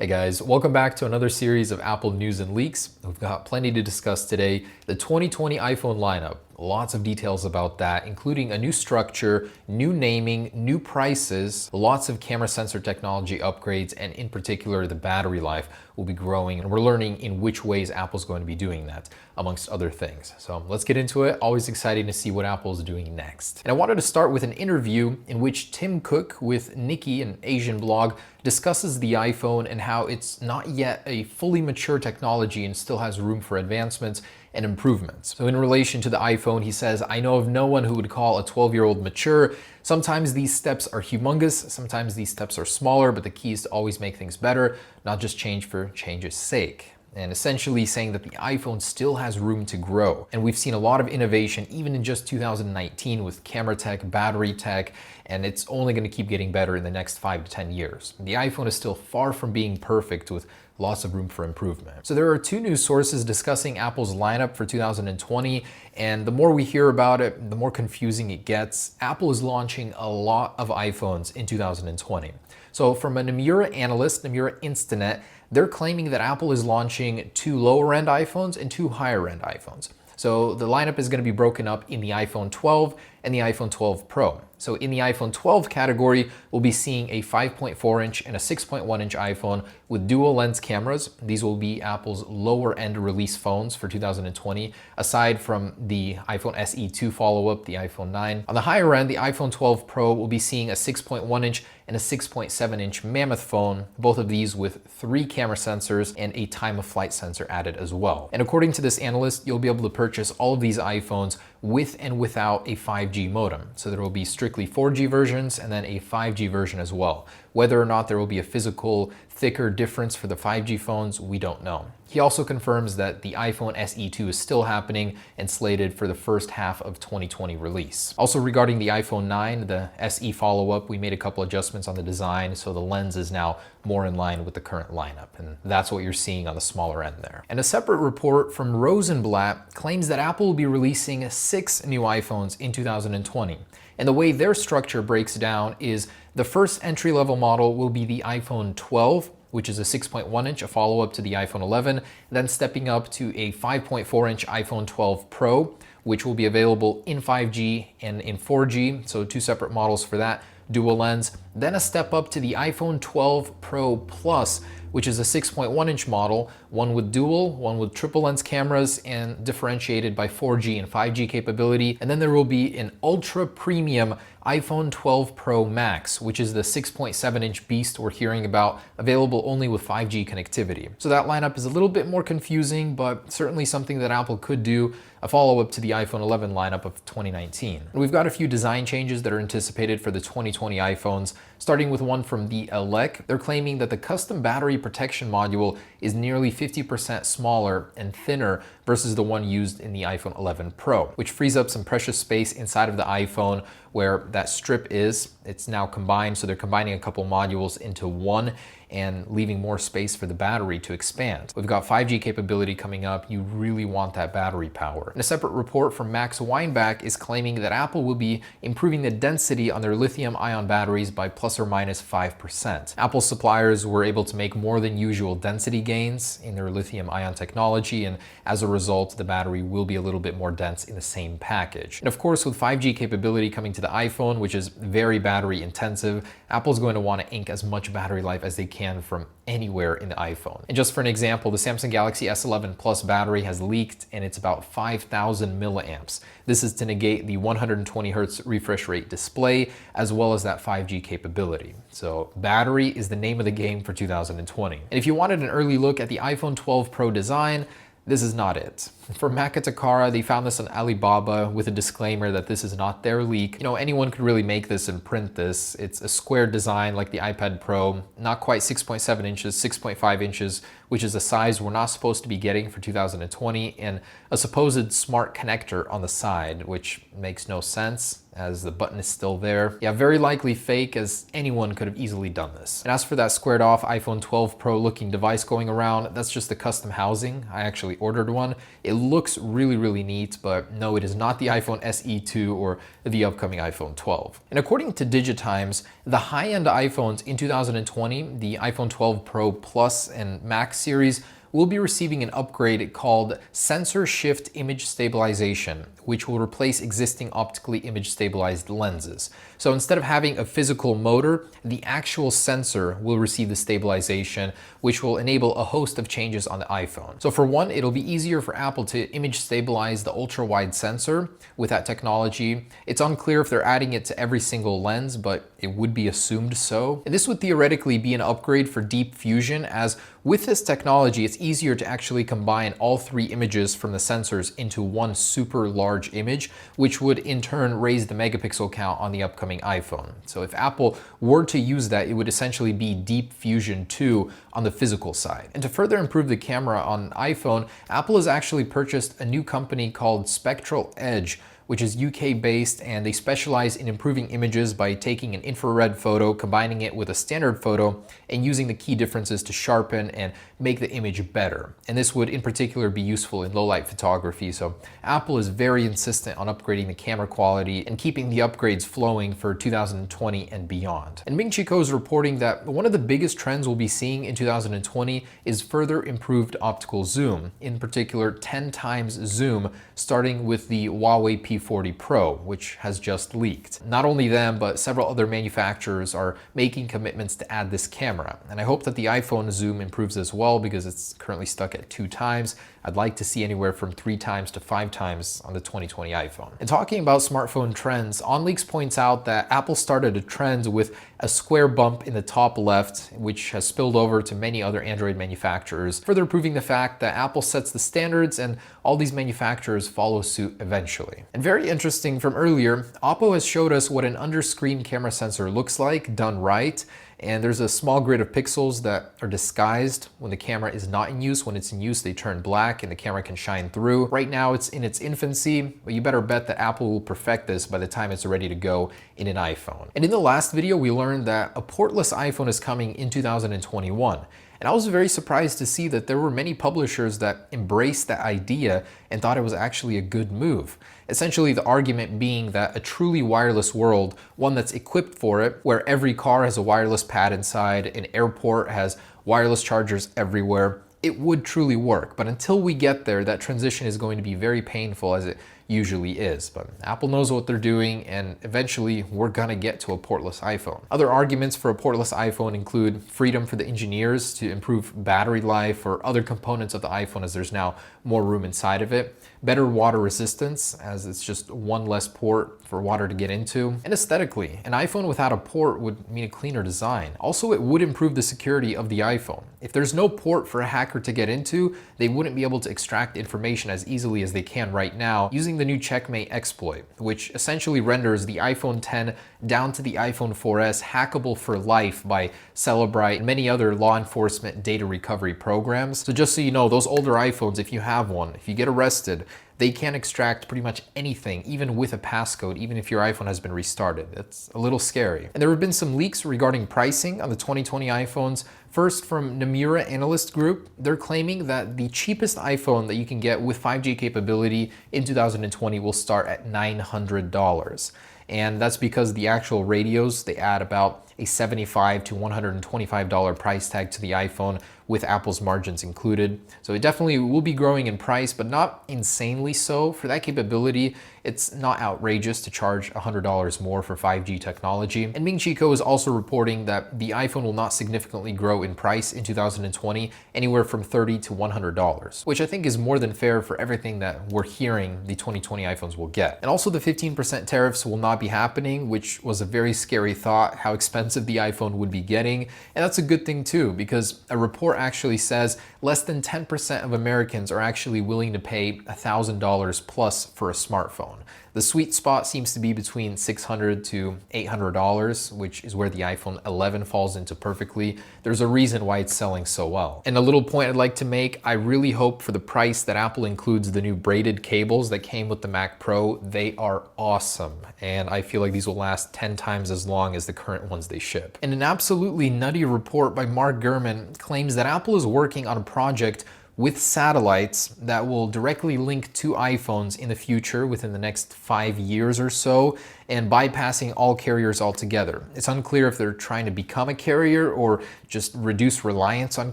Hey guys, welcome back to another series of Apple news and leaks. We've got plenty to discuss today. The 2020 iPhone lineup, lots of details about that, including a new structure, new naming, new prices, lots of camera sensor technology upgrades, and in particular, the battery life will be growing. And we're learning in which ways Apple's going to be doing that, amongst other things. So let's get into it. Always exciting to see what Apple's doing next. And I wanted to start with an interview in which Tim Cook with Nikki, an Asian blog, discusses the iPhone and how it's not yet a fully mature technology and still has room for advancements and improvements. So in relation to the iPhone, he says, "I know of no one who would call a 12-year-old mature. Sometimes these steps are humongous, sometimes these steps are smaller, but the key is to always make things better, not just change for change's sake." And essentially saying that the iPhone still has room to grow. And we've seen a lot of innovation even in just 2019 with camera tech, battery tech, and it's only going to keep getting better in the next 5 to 10 years. The iPhone is still far from being perfect with lots of room for improvement. So there are two news sources discussing Apple's lineup for 2020, and the more we hear about it, the more confusing it gets. Apple is launching a lot of iPhones in 2020. So from a Nomura analyst, Nomura Instinet, they're claiming that Apple is launching 2 lower-end iPhones and 2 higher-end iPhones. So the lineup is going to be broken up in the iPhone 12 and the iPhone 12 Pro. So in the iPhone 12 category, we'll be seeing a 5.4-inch and a 6.1-inch iPhone with dual lens cameras. These will be Apple's lower end release phones for 2020, aside from the iPhone SE 2 follow-up, the iPhone 9. On the higher end, the iPhone 12 Pro will be seeing a 6.1-inch and a 6.7-inch Mammoth phone, both of these with 3 camera sensors and a time of flight sensor added as well. And according to this analyst, you'll be able to purchase all of these iPhones with and without a 5G modem. So there will be strictly 4G versions and then a 5G version as well. Whether or not there will be a physical thicker difference for the 5G phones, we don't know. He also confirms that the iPhone SE 2 is still happening and slated for the first half of 2020 release. Also regarding the iPhone 9, the SE follow-up, we made a couple adjustments on the design, so the lens is now more in line with the current lineup, and that's what you're seeing on the smaller end there. And a separate report from Rosenblatt claims that Apple will be releasing 6 new iPhones in 2020. And the way their structure breaks down is the first entry-level model will be the iPhone 12, which is a 6.1-inch, a follow-up to the iPhone 11, then stepping up to a 5.4-inch iPhone 12 Pro, which will be available in 5G and in 4G, so 2 separate models for that, dual lens. Then a step up to the iPhone 12 Pro Plus, which is a 6.1-inch model, one with dual, one with triple lens cameras, and differentiated by 4G and 5G capability. And then there will be an ultra premium iPhone 12 Pro Max, which is the 6.7-inch beast we're hearing about, available only with 5G connectivity. So that lineup is a little bit more confusing, but certainly something that Apple could do, a follow-up to the iPhone 11 lineup of 2019. And we've got a few design changes that are anticipated for the 2020 iPhones, starting with one from the Elec. They're claiming that the custom battery protection module is nearly 50% smaller and thinner versus the one used in the iPhone 11 Pro, which frees up some precious space inside of the iPhone where that strip is. It's now combined, so they're combining a couple modules into one and leaving more space for the battery to expand. We've got 5G capability coming up. You really want that battery power. And a separate report from Max Weinbach is claiming that Apple will be improving the density on their lithium-ion batteries by plus or minus 5%. Apple suppliers were able to make more than usual density gains in their lithium-ion technology, and as a result, the battery will be a little bit more dense in the same package. And of course, with 5G capability coming to the iPhone, which is very battery intensive, Apple's going to want to ink as much battery life as they can from anywhere in the iPhone. And just for an example, the Samsung Galaxy S11 Plus battery has leaked and it's about 5,000 milliamps. This is to negate the 120 Hz refresh rate display as well as that 5G capability. So battery is the name of the game for 2020. And if you wanted an early look at the iPhone 12 Pro design, this is not it. For Maka Takara, they found this on Alibaba with a disclaimer that this is not their leak. You know, anyone could really make this and print this. It's a square design like the iPad Pro, not quite 6.7 inches, 6.5 inches, which is a size we're not supposed to be getting for 2020, and a supposed smart connector on the side, which makes no sense. as the button is still there. Yeah, very likely fake, as anyone could have easily done this. And as for that squared off iPhone 12 Pro looking device going around, that's just the custom housing. I actually ordered one. It looks really neat, but no, it is not the iPhone SE 2 or the upcoming iPhone 12. And according to Digitimes, the high-end iPhones in 2020, the iPhone 12 Pro Plus and Max series, will be receiving an upgrade called Sensor Shift Image Stabilization, which will replace existing optically image stabilized lenses. So instead of having a physical motor, the actual sensor will receive the stabilization, which will enable a host of changes on the iPhone. So for one, it'll be easier for Apple to image stabilize the ultra-wide sensor with that technology. It's unclear if they're adding it to every single lens, but it would be assumed so. And this would theoretically be an upgrade for deep fusion, as with this technology, it's easier to actually combine all three images from the sensors into one super large image, which would in turn raise the megapixel count on the upcoming iPhone. So if Apple were to use that, it would essentially be Deep Fusion 2 on the physical side. And to further improve the camera on iPhone, Apple has actually purchased a new company called Spectral Edge, which is UK-based, and they specialize in improving images by taking an infrared photo, combining it with a standard photo, and using the key differences to sharpen and make the image better. And this would in particular be useful in low-light photography, so Apple is very insistent on upgrading the camera quality and keeping the upgrades flowing for 2020 and beyond. And Ming Chi Kuo is reporting that one of the biggest trends we'll be seeing in 2020 is further improved optical zoom, in particular 10 times zoom, starting with the Huawei P40 Pro, which has just leaked. Not only them, but several other manufacturers are making commitments to add this camera. And I hope that the iPhone zoom improves as well, because it's currently stuck at 2 times. I'd like to see anywhere from 3 times to 5 times on the 2020 iPhone. And talking about smartphone trends, OnLeaks points out that Apple started a trend with a square bump in the top left, which has spilled over to many other Android manufacturers, further proving the fact that Apple sets the standards and all these manufacturers follow suit eventually. And very interesting from earlier, Oppo has showed us what an under-screen camera sensor looks like done right. And there's a small grid of pixels that are disguised when the camera is not in use. When it's in use, they turn black and the camera can shine through. Right now, it's in its infancy, but you better bet that Apple will perfect this by the time it's ready to go in an iPhone. And in the last video, we learned that a portless iPhone is coming in 2021. And I was very surprised to see that there were many publishers that embraced that idea and thought it was actually a good move. Essentially, the argument being that a truly wireless world, one that's equipped for it, where every car has a wireless pad inside, an airport has wireless chargers everywhere, it would truly work. But until we get there, that transition is going to be very painful, as it usually is. But Apple knows what they're doing, and eventually we're gonna get to a portless iPhone. Other arguments for a portless iPhone include freedom for the engineers to improve battery life or other components of the iPhone, as there's now more room inside of it, better water resistance, as it's just one less port for water to get into, and aesthetically, an iPhone without a port would mean a cleaner design. Also, it would improve the security of the iPhone. If there's no port for a hacker to get into, they wouldn't be able to extract information as easily as they can right now using the new Checkmate exploit, which essentially renders the iPhone X down to the iPhone 4S hackable for life by Celebrite and many other law enforcement data recovery programs. So just so you know, those older iPhones, if you have one, if you get arrested, they can extract pretty much anything, even with a passcode, even if your iPhone has been restarted. It's a little scary. And there have been some leaks regarding pricing on the 2020 iPhones. First, from Nomura Analyst Group, they're claiming that the cheapest iPhone that you can get with 5G capability in 2020 will start at $900. And that's because the actual radios, they add about a $75 to $125 price tag to the iPhone, with Apple's margins included. So it definitely will be growing in price, but not insanely so. For that capability, it's not outrageous to charge $100 more for 5G technology. And Ming Chi Kuo is also reporting that the iPhone will not significantly grow in price in 2020, anywhere from $30 to $100, which I think is more than fair for everything that we're hearing the 2020 iPhones will get. And also the 15% tariffs will not be happening, which was a very scary thought, how expensive the iPhone would be getting. And that's a good thing too, because a report actually says less than 10% of Americans are actually willing to pay $1,000 plus for a smartphone. The sweet spot seems to be between $600 to $800, which is where the iPhone 11 falls into perfectly. There's a reason why it's selling so well. And a little point I'd like to make, I really hope for the price that Apple includes the new braided cables that came with the Mac Pro. They are awesome, and I feel like these will last 10 times as long as the current ones they ship. And an absolutely nutty report by Mark Gurman claims that Apple is working on a project with satellites that will directly link to iPhones in the future within the next 5 years or so, and bypassing all carriers altogether. It's unclear if they're trying to become a carrier or just reduce reliance on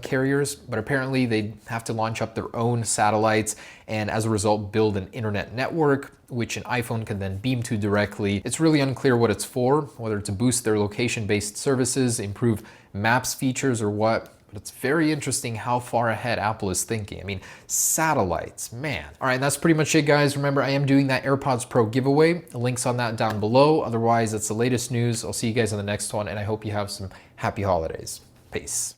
carriers, but apparently they have to launch up their own satellites and as a result build an internet network which an iPhone can then beam to directly. It's really unclear what it's for, whether to boost their location-based services, improve Maps features, or what. But it's very interesting how far ahead Apple is thinking. I mean, satellites, man. All right, that's pretty much it, guys. Remember, I am doing that AirPods Pro giveaway. The link's on that down below. Otherwise, that's the latest news. I'll see you guys in the next one, and I hope you have some happy holidays. Peace.